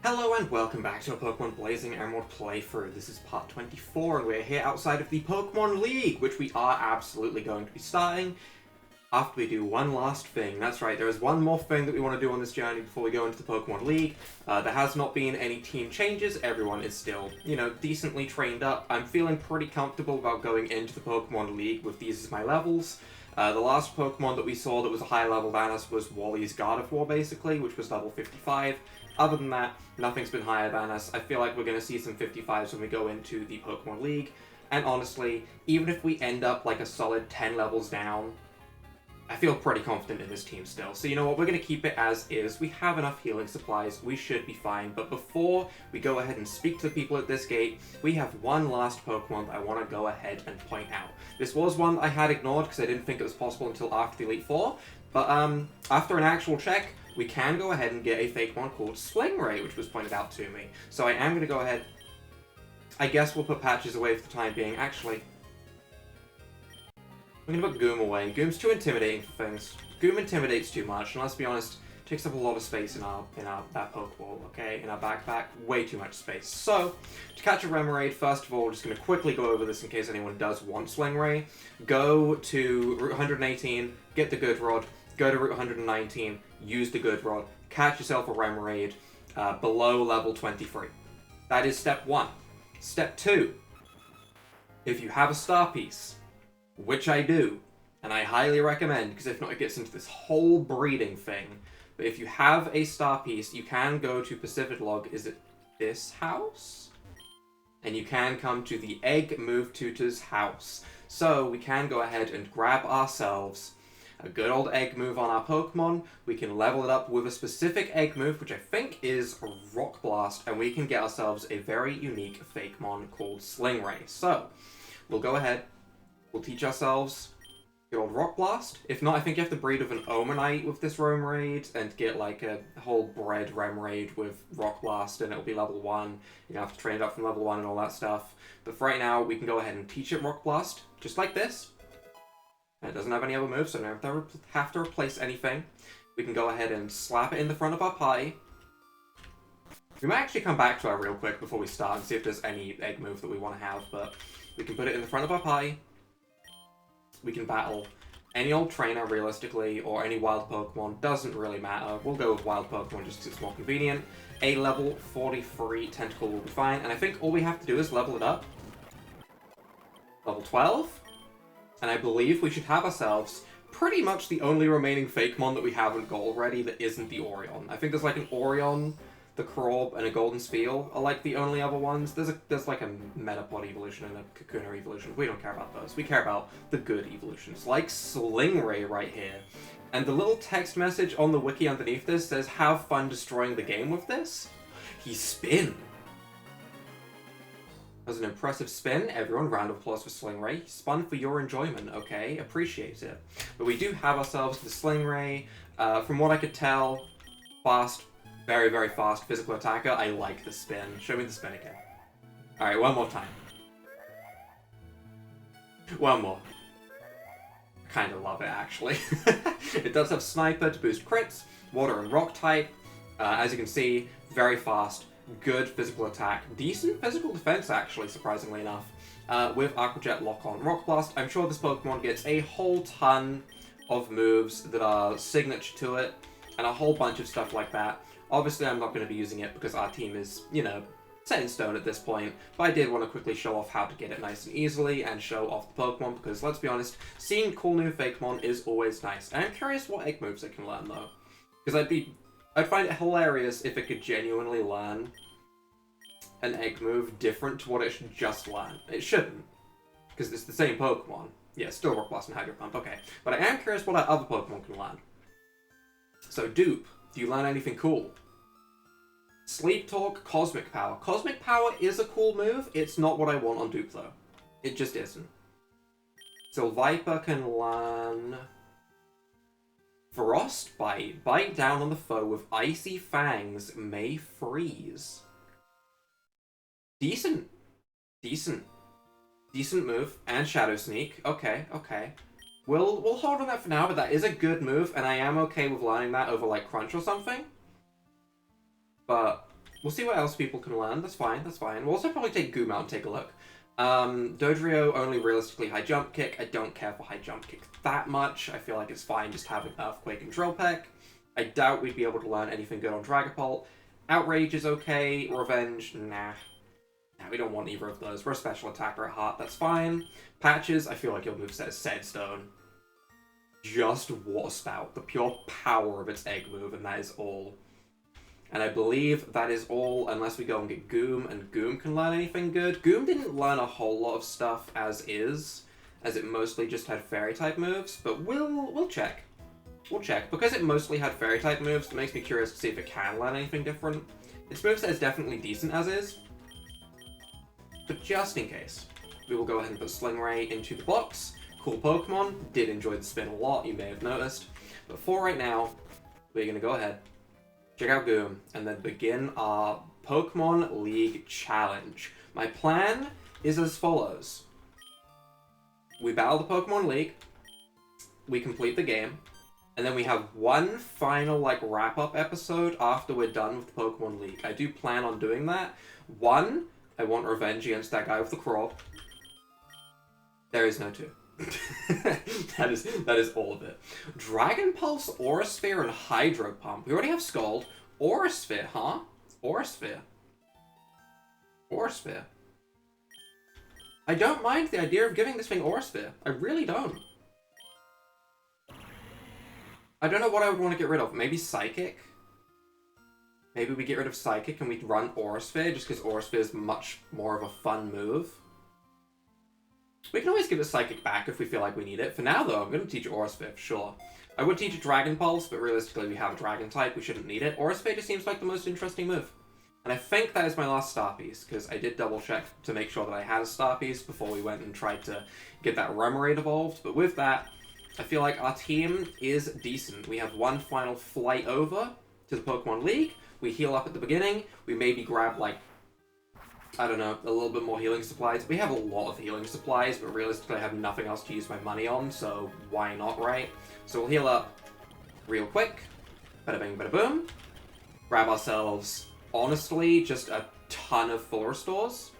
Hello and welcome back to a Pokemon Blazing Emerald playthrough. This is part 24 and we're here outside of the Pokemon League, which we are absolutely going to be starting after we do one last thing. That's right, there is one more thing that we want to do on this journey before we go into the Pokemon League. There has not been any team changes, everyone is still, decently trained up. I'm feeling pretty comfortable about going into the Pokemon League with these as my levels. The last Pokemon that we saw that was a high level than us was Wally's God of War, basically, which was level 55. Other than that, nothing's been higher than us. I feel like we're going to see some 55s when we go into the Pokemon League. And honestly, even if we end up like a solid 10 levels down, I feel pretty confident in this team still. So you know what, we're going to keep it as is. We have enough healing supplies, we should be fine. But before we go ahead and speak to the people at this gate, we have one last Pokemon that I want to go ahead and point out. This was one I had ignored because I didn't think it was possible until after the Elite Four. But after an actual check, we can go ahead and get a fake one called Stingray, which was pointed out to me. So I am going to go ahead. I guess we'll put Patches away for the time being. Actually, I'm going to put Goom away. Goom's too intimidating for things. Goom intimidates too much, and let's be honest, takes up a lot of space in our that Pokeball, okay? In our backpack, way too much space. So, to catch a Remerade, first of all, we're just going to quickly go over this in case anyone does want Stingray. Go to Route 118, get the Good Rod, go to Route 119, use the Good Rod, catch yourself a Remerade below level 23. That is step 1. Step 2, if you have a Star Piece, which I do, and I highly recommend, because if not it gets into this whole breeding thing, but if you have a Star Piece, you can go to Pacific Log, is it this house? And you can come to the Egg Move Tutor's house. So we can go ahead and grab ourselves a good old Egg Move on our Pokemon. We can level it up with a specific Egg Move, which I think is Rock Blast, and we can get ourselves a very unique Fakemon called Stingray. So, we'll go ahead, we'll teach ourselves good old Rock Blast. If not, I think you have to breed with an Omanite with this Remerade, and get like a whole bred Remerade with Rock Blast, and it'll be level 1. You have to train it up from level 1 and all that stuff. But for right now, we can go ahead and teach it Rock Blast, just like this. And it doesn't have any other moves, so I don't have to replace anything. We can go ahead and slap it in the front of our party. We might actually come back to it real quick before we start and see if there's any egg move that we want to have, but we can put it in the front of our party. We can battle any old trainer, realistically, or any wild Pokemon. Doesn't really matter. We'll go with wild Pokemon just because it's more convenient. A level 43 Tentacle will be fine, and I think all we have to do is level it up. Level 12? And I believe we should have ourselves pretty much the only remaining Fakemon that we haven't got already that isn't the Orion. I think there's like an Orion, the Krob, and a Golden Spiel are like the only other ones. There's like a Metapod evolution and a Kakuna evolution. We don't care about those. We care about the good evolutions, like Stingray right here. And the little text message on the wiki underneath this says, "Have fun destroying the game with this." He spin. That was an impressive spin. Everyone, round of applause for Stingray. He spun for your enjoyment, okay? Appreciate it. But we do have ourselves the Stingray. From what I could tell, fast, very, very fast physical attacker. I like the spin. Show me the spin again. Alright, one more time. One more. I kind of love it, actually. It does have Sniper to boost crits, Water and Rock type. As you can see, very fast. Good physical attack. Decent physical defense, actually, surprisingly enough. With Aqua Jet Lock on Rock Blast. I'm sure this Pokemon gets a whole ton of moves that are signature to it, and a whole bunch of stuff like that. Obviously, I'm not going to be using it because our team is, set in stone at this point, but I did want to quickly show off how to get it nice and easily, and show off the Pokemon, because let's be honest, seeing cool new Fakemon is always nice. And I'm curious what egg moves it can learn, though. Because I'd find it hilarious if it could genuinely learn an egg move different to what it should just learn. It shouldn't, because it's the same Pokemon. Yeah, still Rock Blast and Hydro Pump, okay. But I am curious what our other Pokemon can learn. So, Dupe, do you learn anything cool? Sleep Talk, Cosmic Power. Cosmic Power is a cool move. It's not what I want on Dupe, though. It just isn't. So, Viper can learn Frostbite. Bite down on the foe with icy fangs. May freeze. Decent move. And Shadow Sneak. Okay. We'll hold on that for now, but that is a good move, and I am okay with learning that over like Crunch or something. But We'll see what else people can learn. That's fine, that's fine. We'll also probably take Goom out and take a look. Dodrio, only realistically high jump kick. I don't care for high jump kick that much. I feel like it's fine just having Earthquake and Drill Peck. I doubt we'd be able to learn anything good on Dragapult. Outrage is okay. Revenge, nah. Nah, we don't want either of those. We're a special attacker at heart, that's fine. Patches, I feel like your moveset is Set in Stone. Just Water Spout, the pure power of its egg move, and that is all. And I believe that is all, unless we go and get Goom, and Goom can learn anything good. Goom didn't learn a whole lot of stuff as is, as it mostly just had Fairy-type moves, but we'll check. We'll check. Because it mostly had Fairy-type moves, it makes me curious to see if it can learn anything different. Its moveset is definitely decent as is, but just in case, we will go ahead and put Stingray into the box. Cool Pokemon, did enjoy the spin a lot, you may have noticed. But for right now, we're going to go ahead, check out Goom, and then begin our Pokemon League Challenge. My plan is as follows. We battle the Pokemon League, we complete the game, and then we have one final, like, wrap-up episode after we're done with the Pokemon League. I do plan on doing that. One, I want revenge against that guy with the claw. There is no two. that is all of it. Dragon Pulse, Aura Sphere, and Hydro Pump. We already have Scald. Aura Sphere, huh? Aura Sphere. Aura Sphere. I don't mind the idea of giving this thing Aura Sphere. I really don't. I don't know what I would want to get rid of. Maybe Psychic? Maybe we get rid of Psychic and we run Aura Sphere, just because Aura Sphere is much more of a fun move. We can always give it Psychic back if we feel like we need it. For now, though, I'm going to teach Aura Sphere for sure. I would teach a Dragon Pulse, but realistically we have a Dragon type, we shouldn't need it. Aura Sphere just seems like the most interesting move. And I think that is my last star piece, because I did double check to make sure that I had a star piece before we went and tried to get that Remerade evolved. But with that, I feel like our team is decent. We have one final flight over to the Pokemon League. We heal up at the beginning. We maybe grab, like, I don't know, a little bit more healing supplies. We have a lot of healing supplies, but realistically I have nothing else to use my money on, so why not, right? So we'll heal up real quick. Bada bing, bada boom. Grab ourselves, honestly, just a ton of full restores.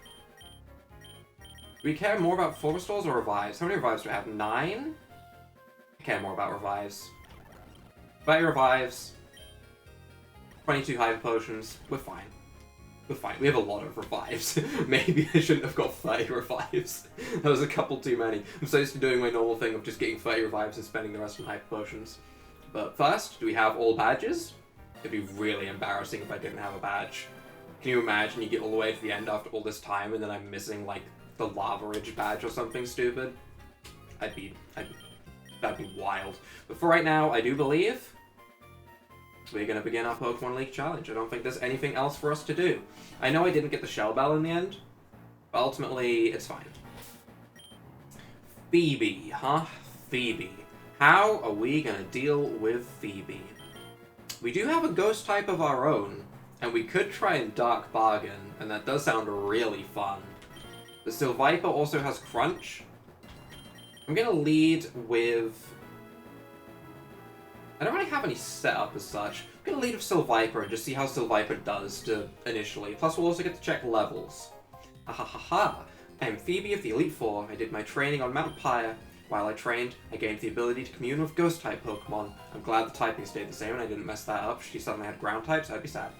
Do we care more about full restores or revives? How many revives do I have? 9? I care more about revives. 30 revives. 22 hyper potions. We're fine. We're fine. We have a lot of revives. Maybe I shouldn't have got 30 revives. That was a couple too many. I'm so used to doing my normal thing of just getting 30 revives and spending the rest on hyper potions. But first, do we have all badges? It'd be really embarrassing if I didn't have a badge. Can you imagine you get all the way to the end after all this time and then I'm missing, like, the Lava Ridge badge or something stupid? That'd be wild. But for right now, I do believe we're going to begin our Pokemon League Challenge. I don't think there's anything else for us to do. I know I didn't get the Shell Bell in the end, but ultimately, it's fine. Phoebe, huh? Phoebe. How are we going to deal with Phoebe? We do have a Ghost type of our own, and we could try and Dark Bargain, and that does sound really fun. The Sylviper also has Crunch. I'm going to lead with... I don't really have any setup as such. I'm going to lead with Sylviper and just see how Sylviper does initially. Plus, we'll also get to check levels. Ha. I am Phoebe of the Elite Four. I did my training on Mount Pyre. While I trained, I gained the ability to commune with Ghost-type Pokemon. I'm glad the typing stayed the same and I didn't mess that up. If she suddenly had Ground types, I'd be sad.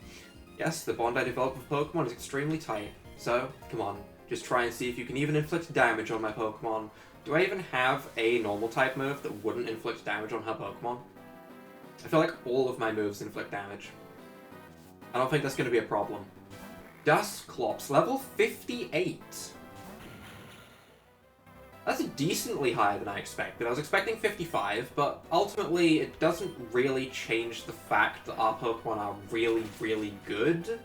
Yes, the bond I developed with Pokemon is extremely tight. So, come on. Just try and see if you can even inflict damage on my Pokemon. Do I even have a normal type move that wouldn't inflict damage on her Pokemon? I feel like all of my moves inflict damage. I don't think that's going to be a problem. Dusclops, level 58. That's decently higher than I expected. I was expecting 55, but ultimately it doesn't really change the fact that our Pokemon are really, really good,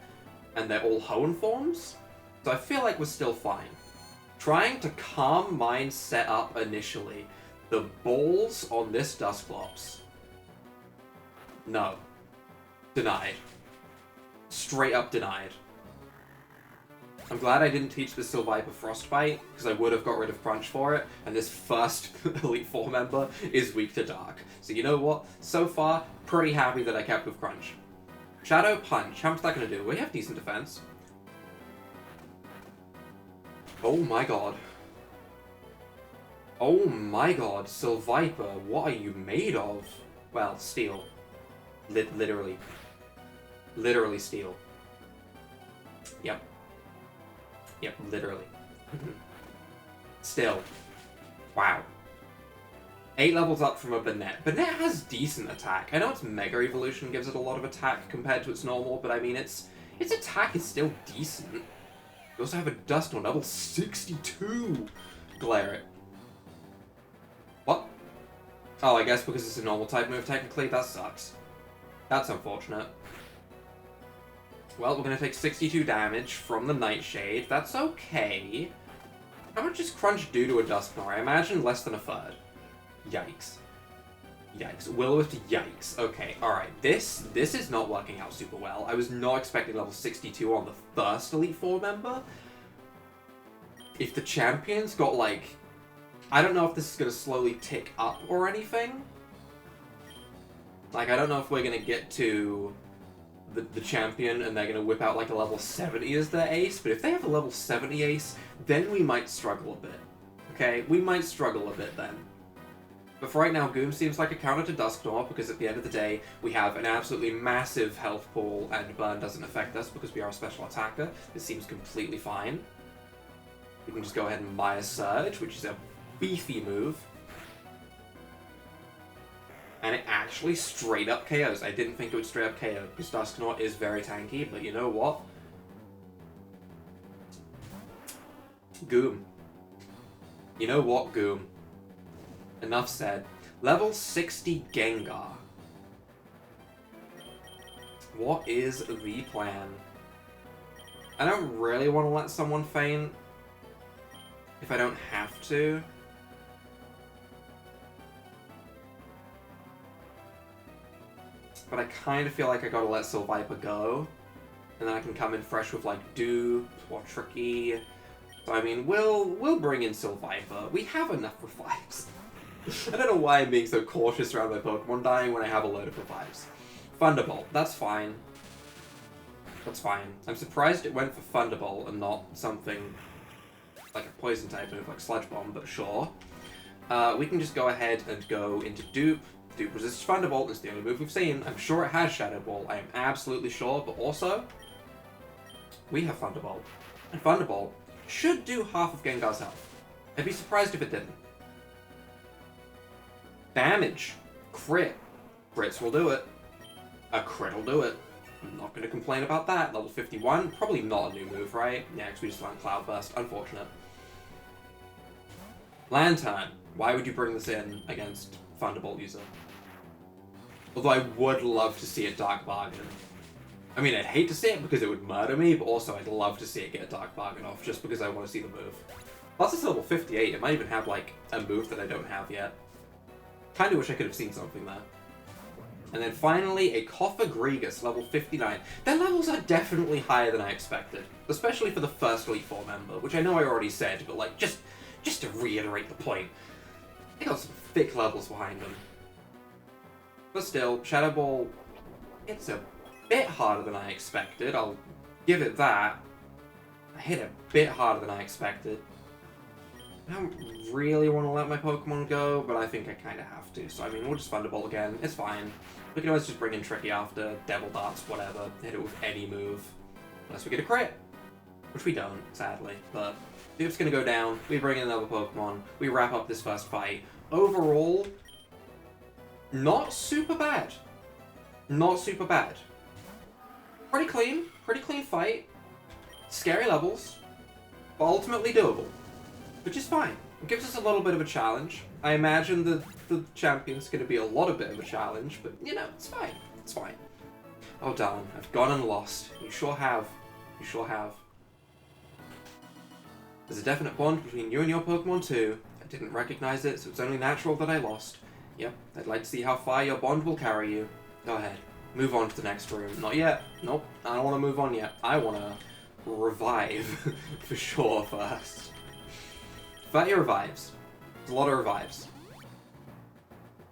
and they're all Hoenn forms. So I feel like we're still fine. Trying to calm mind set up initially. The balls on this Dusclops. No. Denied. Straight up denied. I'm glad I didn't teach the Sylviper Frostbite, because I would have got rid of Crunch for it, and this first Elite Four member is weak to Dark. So you know what? So far, pretty happy that I kept with Crunch. Shadow Punch. How much is that going to do? We have decent defense. Oh my god. Oh my god. Sylviper, what are you made of? Well, steel. Literally. Literally steel. Yep. Yep, literally. Still. Wow. 8 levels up from a Banette. Banette has decent attack. I know its Mega Evolution gives it a lot of attack compared to its normal, but I mean, its attack is still decent. You also have a Dusknoir, level 62! Glare it. What? Oh, I guess because it's a normal type move, technically, that sucks. That's unfortunate. Well, we're going to take 62 damage from the Nightshade. That's okay. How much does Crunch do to a Dusknoir? I imagine less than a third. Yikes. Yikes. Will-O-Wisp, yikes. Okay, alright. This is not working out super well. I was not expecting level 62 on the first Elite Four member. If the champions got, like... I don't know if this is going to slowly tick up or anything. Like, I don't know if we're going to get to the champion and they're going to whip out, like, a level 70 as their ace. But if they have a level 70 ace, then we might struggle a bit. Okay? We might struggle a bit then. But for right now, Goom seems like a counter to Dusknoir, because at the end of the day, we have an absolutely massive health pool, and burn doesn't affect us because we are a special attacker. This seems completely fine. We can just go ahead and buy a Surge, which is a beefy move. And it actually straight up KOs. I didn't think it would straight up KO, because Dusknoir is very tanky, but you know what? Goom. You know what, Goom? Enough said. Level 60 Gengar. What is the plan? I don't really want to let someone faint if I don't have to. But I kind of feel like I gotta let Sylviper go. And then I can come in fresh with like Dupe or Tricky. So I mean, we'll bring in Sylviper. We have enough revives. I don't know why I'm being so cautious around my Pokemon dying when I have a load of revives. Thunderbolt, that's fine. That's fine. I'm surprised it went for Thunderbolt and not something like a poison type move like Sludge Bomb, but sure. We can just go ahead and go into Dupe. Dupe resists Thunderbolt, it's the only move we've seen. I'm sure it has Shadow Ball, I am absolutely sure, but also, we have Thunderbolt. And Thunderbolt should do half of Gengar's health. I'd be surprised if it didn't. Damage. Crit. Crits will do it. A crit will do it. I'm not going to complain about that. Level 51. Probably not a new move, right? Yeah, because we just learned Cloud Burst. Unfortunate. Lantern. Why would you bring this in against Thunderbolt user? Although I would love to see a Dark Bargain. I mean, I'd hate to see it because it would murder me, but also I'd love to see it get a Dark Bargain off just because I want to see the move. Plus it's level 58. It might even have, like, a move that I don't have yet. Kinda wish I could have seen something there. And then finally, a Cofagrigus, level 59. Their levels are definitely higher than I expected. Especially for the first Elite Four member, which I know I already said, but like, just to reiterate the point. They got some thick levels behind them. But still, Shadow Ball, it's a bit harder than I expected. I'll give it that. I hit a bit harder than I expected. I don't really want to let my Pokemon go, but I think I kind of have to. So, I mean, we'll just Thunderbolt again. It's fine. We can always just bring in Tricky after, Devil Darts, whatever. Hit it with any move. Unless we get a crit. Which we don't, sadly. But Dupe's going to go down. We bring in another Pokemon. We wrap up this first fight. Overall, not super bad. Not super bad. Pretty clean fight. Scary levels. But ultimately doable. Which is fine. It gives us a little bit of a challenge. I imagine the champion's going to be a bit of a challenge, but, you know, it's fine. It's fine. Oh, darn. I've gone and lost. You sure have. You sure have. There's a definite bond between you and your Pokemon, too. I didn't recognize it, so it's only natural that I lost. Yep, I'd like to see how far your bond will carry you. Go ahead. Move on to the next room. Not yet. Nope. I don't want to move on yet. I want to revive for sure first. 30 revives. It's a lot of revives.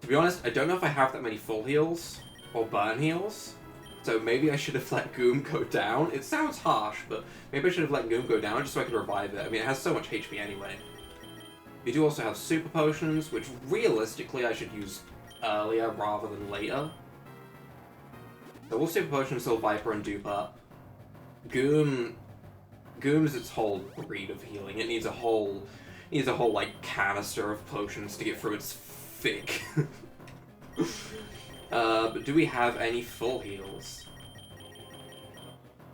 To be honest, I don't know if I have that many full heals or burn heals. So maybe I should have let Goom go down. It sounds harsh, but maybe I should have let Goom go down just so I could revive it. I mean, it has so much HP anyway. We do also have Super Potions, which realistically I should use earlier rather than later. So we'll Super Potion until Viper and dupe up. Goom's its whole breed of healing. It needs a whole like canister of potions to get through its thick. But do we have any full heals?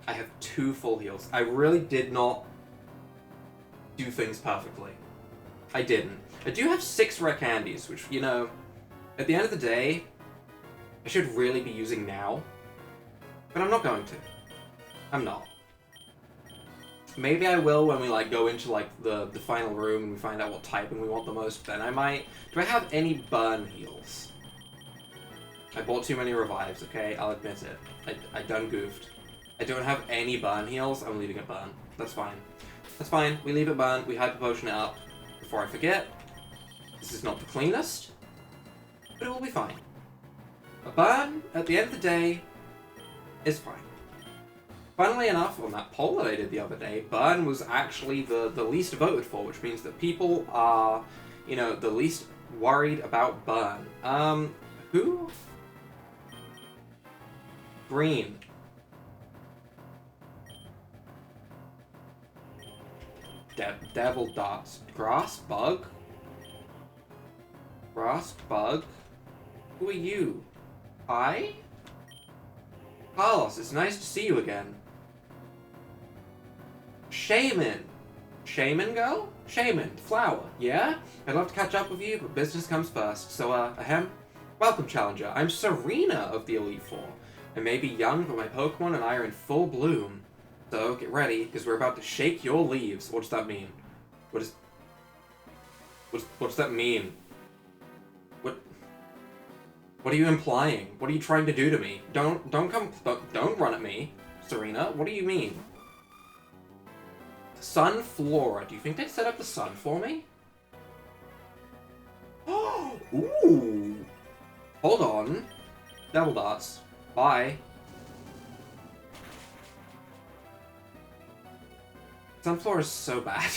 I have 2 full heals. I really did not do things perfectly. I didn't. I do have 6 rare candies, which, you know, at the end of the day, I should really be using now. But I'm not going to. I'm not. Maybe I will when we, like, go into, like, the final room and we find out what typing we want the most, then I might. Do I have any burn heals? I bought too many revives, okay? I'll admit it. I done goofed. I don't have any burn heals. I'm leaving it burn. That's fine. That's fine. We leave it burn. We hyper potion it up. Before I forget, this is not the cleanest, but it will be fine. A burn, at the end of the day, is fine. Funnily enough, on that poll that I did the other day, burn was actually the least voted for, which means that people are, you know, the least worried about burn. Who? Green. Devil Darts. Grass Bug? Grass Bug? Who are you? Hi? Carlos, it's nice to see you again. Shaman. Shaman girl? Shaman. Flower. Yeah? I'd love to catch up with you, but business comes first. So, ahem. Welcome, Challenger. I'm Serena of the Elite Four. I may be young, but my Pokemon and I are in full bloom. So, get ready, because we're about to shake your leaves. What does that mean? What does that mean? What are you implying? What are you trying to do to me? Don't run at me, Serena. What do you mean? Sunflora. Do you think they set up the sun for me? Oh, ooh. Hold on. Devil Darts. Bye. Sunflora is so bad.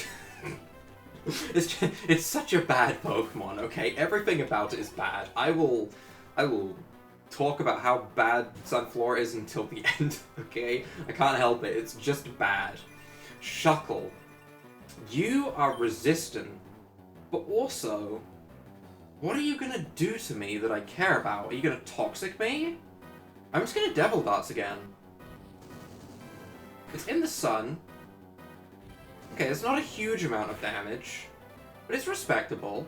It's such a bad Pokemon, okay? Everything about it is bad. I will talk about how bad Sunflora is until the end, okay? I can't help it. It's just bad. Shuckle. You are resistant, but also, what are you gonna do to me that I care about? Are you gonna Toxic me? I'm just gonna Devil Darts again. It's in the sun. Okay, it's not a huge amount of damage, but it's respectable.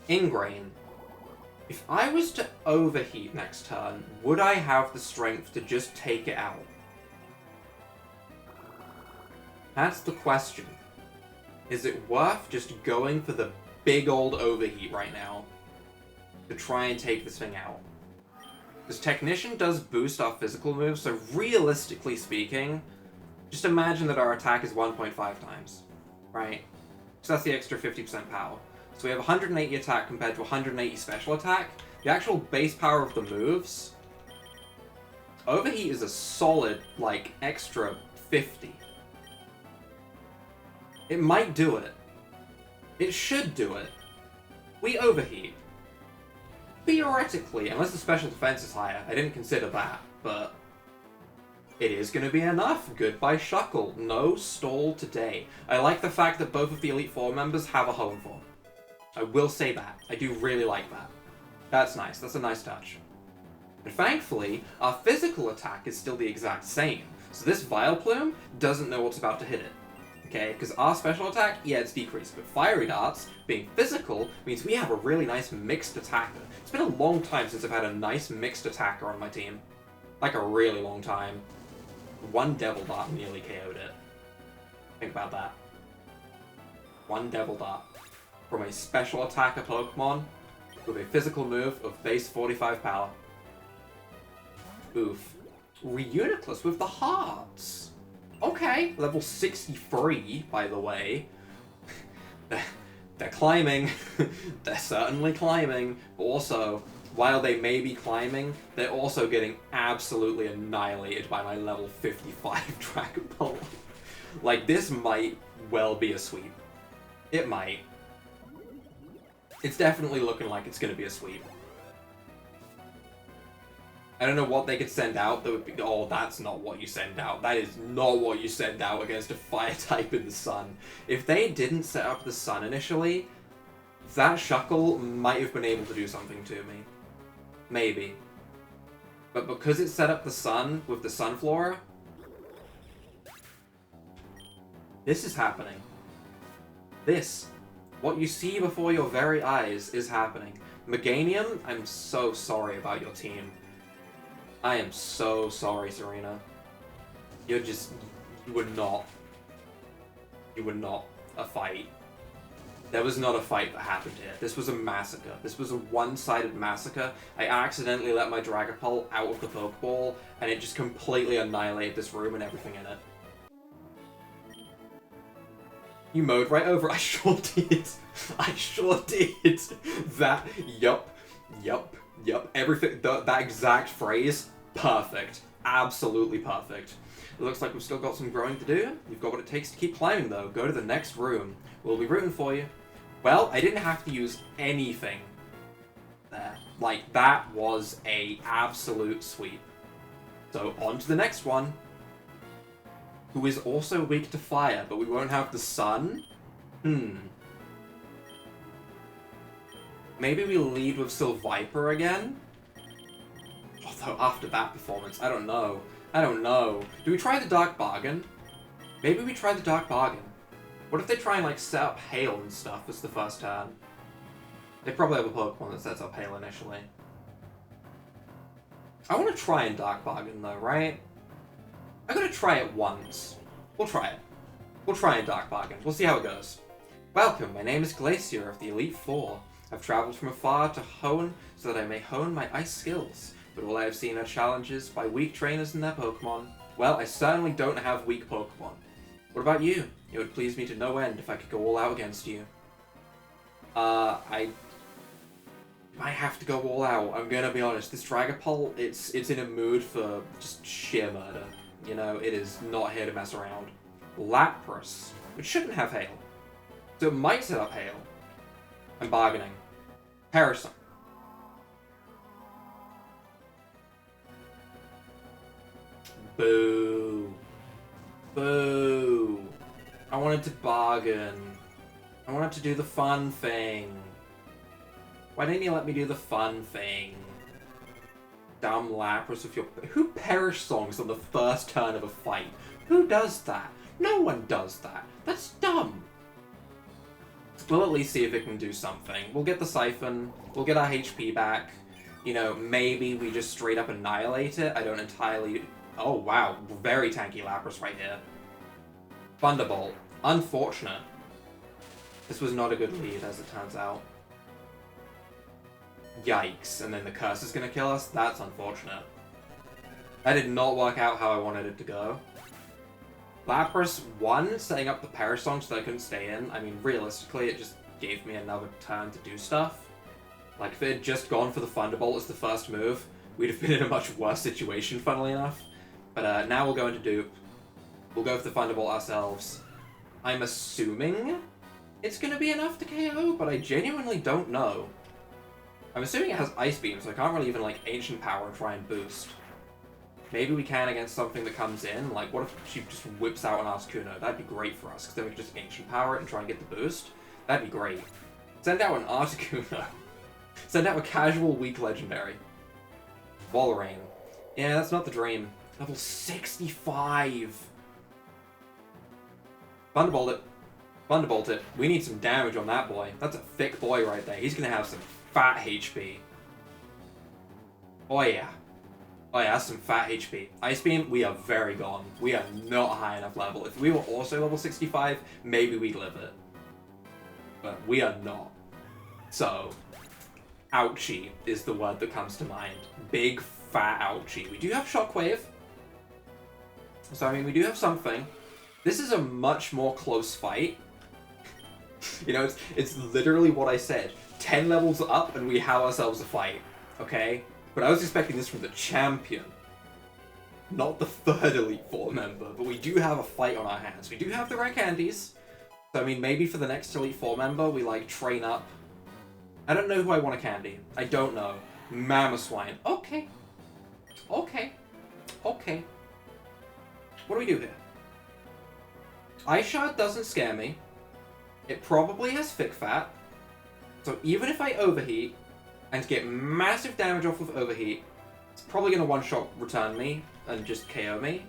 Ingrain. If I was to overheat next turn, would I have the strength to just take it out? That's the question. Is it worth just going for the big old overheat right now to try and take this thing out? Because Technician does boost our physical moves, so realistically speaking, just imagine that our attack is 1.5 times, right? So that's the extra 50% power. So we have 180 attack compared to 180 special attack. The actual base power of the moves, Overheat is a solid, like, extra 50. It might do it. It should do it. We Overheat. Theoretically, unless the special defense is higher. I didn't consider that, but it is going to be enough. Goodbye, Shuckle. No stall today. I like the fact that both of the Elite Four members have a home form. I will say that. I do really like that. That's nice. That's a nice touch. And thankfully, our physical attack is still the exact same. So this Vileplume doesn't know what's about to hit it. Okay, because our special attack, yeah, it's decreased, but Fiery Darts, being physical, means we have a really nice mixed attacker. It's been a long time since I've had a nice mixed attacker on my team. Like a really long time. One Devil Dart nearly KO'd it. Think about that. One Devil Dart from a special attacker Pokemon with a physical move of base 45 power. Oof. Reuniclus with the hearts. Okay, level 63, by the way. They're climbing. They're certainly climbing. But also, while they may be climbing, they're also getting absolutely annihilated by my level 55 Dragon Ball. Like, this might well be a sweep. It might. It's definitely looking like it's going to be a sweep. I don't know what they could send out that would be... Oh, that's not what you send out. That is not what you send out against a fire type in the sun. If they didn't set up the sun initially, that Shuckle might have been able to do something to me. Maybe. But because it set up the sun with the Sunflora, this is happening. This. What you see before your very eyes is happening. Meganium, I'm so sorry about your team. I am so sorry, Serena. You're just... You were not a fight. There was not a fight that happened here. This was a massacre. This was a one-sided massacre. I accidentally let my Dragapult out of the Pokeball, and it just completely annihilated this room and everything in it. You mowed right over. I sure did. I sure did. That, yup. Everything, that exact phrase, perfect. Absolutely perfect. It looks like we've still got some growing to do. You've got what it takes to keep climbing, though. Go to the next room. We'll be rooting for you. Well, I didn't have to use anything there. Like, that was a absolute sweep. So, on to the next one. Who is also weak to fire, but we won't have the sun? Maybe we lead with Sylviper again? Although, after that performance, I don't know. Do we try the Dark Bargain? Maybe we try the Dark Bargain. What if they try and, like, set up Hail and stuff as the first turn? They probably have a Pokemon that sets up Hail initially. I want to try and Dark Bargain, though, right? I'm gonna try it once. We'll try it. We'll try and Dark Bargain. We'll see how it goes. Welcome, my name is Glacier of the Elite Four. I've travelled from afar to hone so that I may hone my ice skills, but all I have seen are challenges by weak trainers and their Pokemon. Well, I certainly don't have weak Pokemon. What about you? It would please me to no end if I could go all out against you. I might have to go all out. I'm gonna be honest. This Dragapult, it's in a mood for just sheer murder. You know, it is not here to mess around. Lapras, which shouldn't have Hail. So it might set up Hail. I'm bargaining. Parasite. Boo. Boo. I wanted to bargain. I wanted to do the fun thing. Why didn't you let me do the fun thing? Dumb Lapras with your... Who perish songs on the first turn of a fight? Who does that? No one does that. That's dumb. We'll at least see if it can do something. We'll get the Siphon. We'll get our HP back. You know, maybe we just straight up annihilate it. I don't entirely... Oh, wow. Very tanky Lapras right here. Thunderbolt. Unfortunate. This was not a good lead, as it turns out. Yikes, and then the curse is going to kill us? That's unfortunate. That did not work out how I wanted it to go. Lapras won, setting up the Perish Song so that I couldn't stay in. I mean, realistically, it just gave me another turn to do stuff. Like, if it had just gone for the Thunderbolt as the first move, we'd have been in a much worse situation, funnily enough. But now we'll go into Dupe. We'll go for the Thunderbolt ourselves. I'm assuming it's going to be enough to KO, but I genuinely don't know. I'm assuming it has Ice Beam, so I can't really even, like, Ancient Power and try and boost. Maybe we can against something that comes in. Like, what if she just whips out an Articuno? That'd be great for us, because then we could just Ancient Power it and try and get the boost. That'd be great. Send out an Articuno. Send out a casual weak legendary. Volrain. Yeah, that's not the dream. Level 65! Thunderbolt it. Thunderbolt it. We need some damage on that boy. That's a thick boy right there. He's gonna have some fat HP. Oh yeah. Oh yeah, that's some fat HP. Ice Beam, we are very gone. We are not high enough level. If we were also level 65, maybe we'd live it. But we are not. So, ouchie is the word that comes to mind. Big, fat ouchie. We do have Shockwave. So, I mean, we do have something. This is a much more close fight. You know, it's literally what I said. 10 levels up and we have ourselves a fight. okay? But I was expecting this from the champion. Not the third Elite Four member, but we do have a fight on our hands. We do have the rare candies. So, I mean, maybe for the next Elite Four member, we, like, train up. I don't know who I want to candy. I don't know. Mamoswine. Okay. Okay. Okay. What do we do here? Ice Shard doesn't scare me. It probably has Thick Fat. So even if I overheat and get massive damage off of overheat, it's probably going to one-shot return me and just KO me.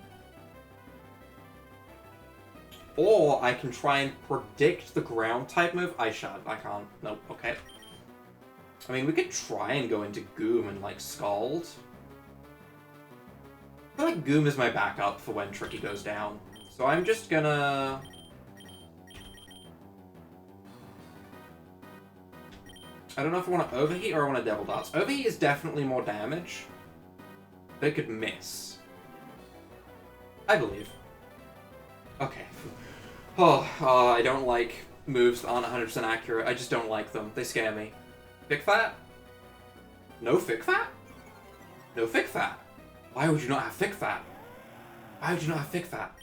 Or I can try and predict the ground type move. Ice Shard. I can't. Nope. Okay. I mean, we could try and go into Goom and, like, Scald. I feel like Goom is my backup for when Tricky goes down. So I'm just gonna... I don't know if I want to Overheat or I want to Devil Darts. Overheat is definitely more damage. They could miss. I believe. Okay. Oh, I don't like moves that aren't 100% accurate. I just don't like them. They scare me. Thick Fat? No Thick Fat? No Thick Fat. Why would you not have Thick Fat? Why would you not have Thick Fat?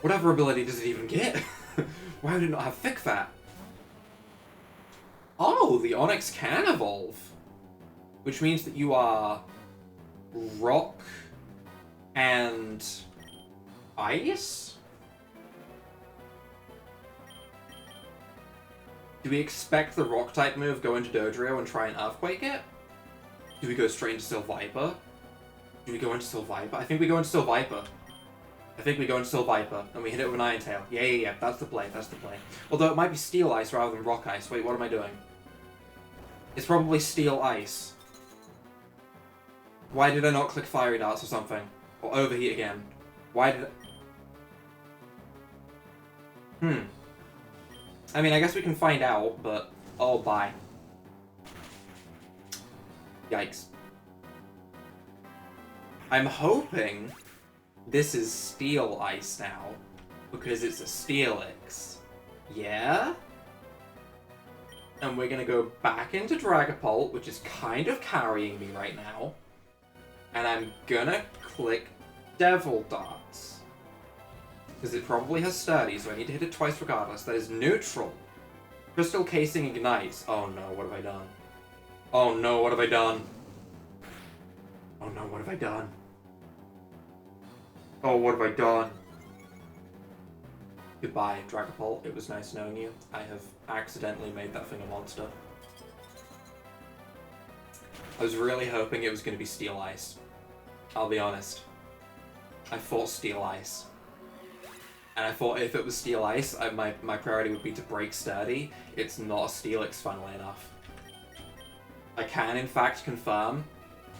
Whatever ability does it even get? Why would it not have Thick Fat? Oh, the Onyx can evolve. Which means that you are Rock and Ice? Do we expect the Rock-type move go into Dodrio and try and Earthquake it? Do we go straight into Steel Viper? Do we go into Steel Viper? I think we go into Steel Viper. I think we go into Steel Viper, and we hit it with an Iron Tail. Yeah. That's the play. That's the play. Although it might be Steel Ice rather than Rock Ice. Wait, what am I doing? It's probably Steel Ice. Why did I not click Fiery Darts or something? Or Overheat again? Why did I... I mean, I guess we can find out, but... Oh, bye. Yikes. I'm hoping this is Steel Ice now, because it's a Steelix. Yeah? And we're gonna go back into Dragapult, which is kind of carrying me right now. And I'm gonna click Devil Darts. Because it probably has Sturdy, so I need to hit it twice regardless. That is neutral. Crystal Casing ignites. Oh no, what have I done? Oh no, what have I done? Oh no, what have I done? Oh, what have I done? Goodbye, Dragapult. It was nice knowing you. I have accidentally made that thing a monster. I was really hoping it was going to be Steel Ice. I'll be honest. I thought Steel Ice. And I thought if it was Steel Ice, my priority would be to break Sturdy. It's not a Steelix, funnily enough. I can, in fact, confirm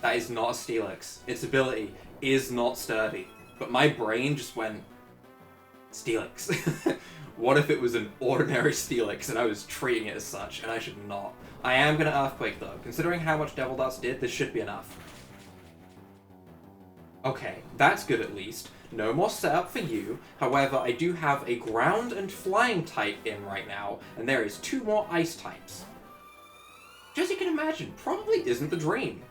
that is not a Steelix. Its ability is not Sturdy. But my brain just went, Steelix. What if it was an ordinary Steelix and I was treating it as such, and I should not? I am going to Earthquake, though. Considering how much Devil Darts did, this should be enough. Okay, that's good at least. No more setup for you. However, I do have a Ground and Flying type in right now, and there is 2 more Ice types. Which, as you can imagine, probably isn't the dream.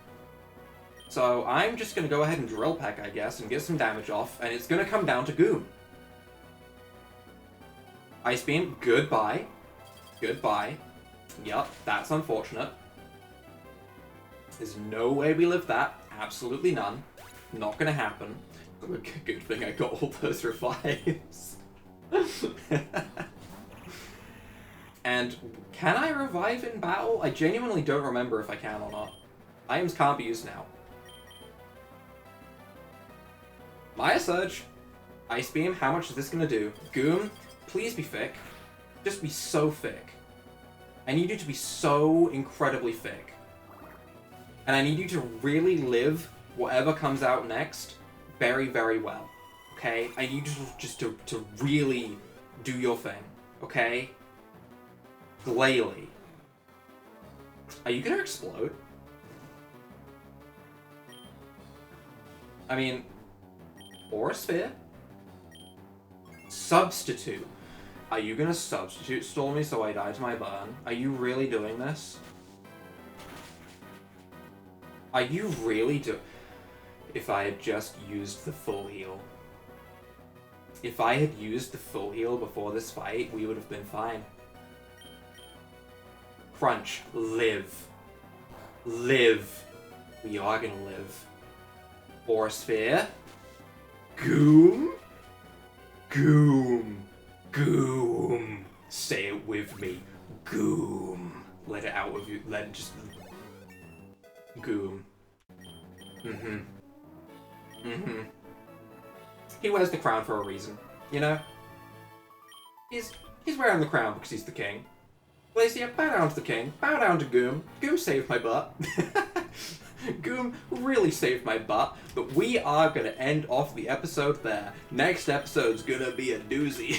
So I'm just going to go ahead and Drill Peck, I guess, and get some damage off, and it's going to come down to Goom. Ice Beam, goodbye. Goodbye. Yup, that's unfortunate. There's no way we live that. Absolutely none. Not going to happen. Good thing I got all those revives. And can I revive in battle? I genuinely don't remember if I can or not. Items can't be used now. Maya Surge. Ice Beam, how much is this going to do? Goom, please be thick. Just be so thick. I need you to be so incredibly thick. And I need you to really live whatever comes out next very, very well. Okay? I need you just to really do your thing. Okay? Glalie. Are you gonna explode? I mean, Aura Sphere? Substitute. Are you gonna substitute stall me so I die to my burn? Are you really doing this? Are you really If I had just used the full heal. If I had used the full heal before this fight, we would have been fine. Crunch. Live. Live. We are gonna live. Aura Sphere. Goom. Goom. Goom. Say it with me. Goom. Let it out of you. Let it just... Goom. Mm-hmm. Mm-hmm. He wears the crown for a reason, you know? He's wearing the crown because he's the king. Glacier, bow down to the king. Bow down to Goom. Goom saved my butt. Goom really saved my butt, but we are going to end off the episode there. Next episode's going to be a doozy.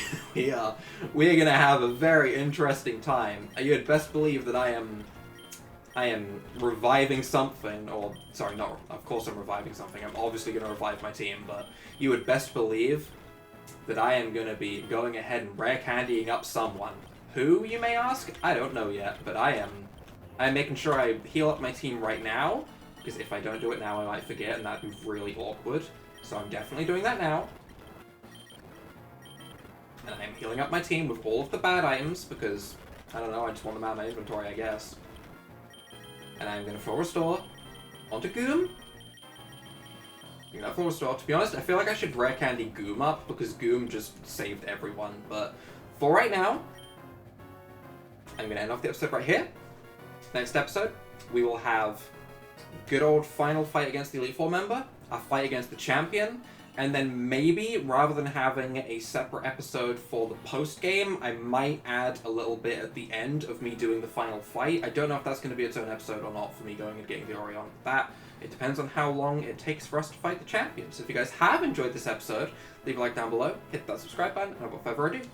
We're going to have a very interesting time. You had best believe that I am reviving something, or, sorry, not, of course I'm reviving something. I'm obviously going to revive my team, but you would best believe that I am going to be going ahead and rare candying up someone. Who, you may ask? I don't know yet, but I am making sure I heal up my team right now, because if I don't do it now, I might forget, and that'd be really awkward. So I'm definitely doing that now. And I'm healing up my team with all of the bad items, because, I don't know, I just want them out of my inventory, I guess. And I'm going to full restore onto Goom. I'm going to full restore. To be honest, I feel like I should rare candy Goom up, because Goom just saved everyone. But for right now, I'm going to end off the episode right here. Next episode, we will have good old final fight against the Elite Four member, a fight against the champion, and then maybe, rather than having a separate episode for the post-game, I might add a little bit at the end of me doing the final fight. I don't know if that's going to be its own episode or not for me going and getting the Orion. It depends on how long it takes for us to fight the champion. So if you guys have enjoyed this episode, leave a like down below, hit that subscribe button, and without further ado,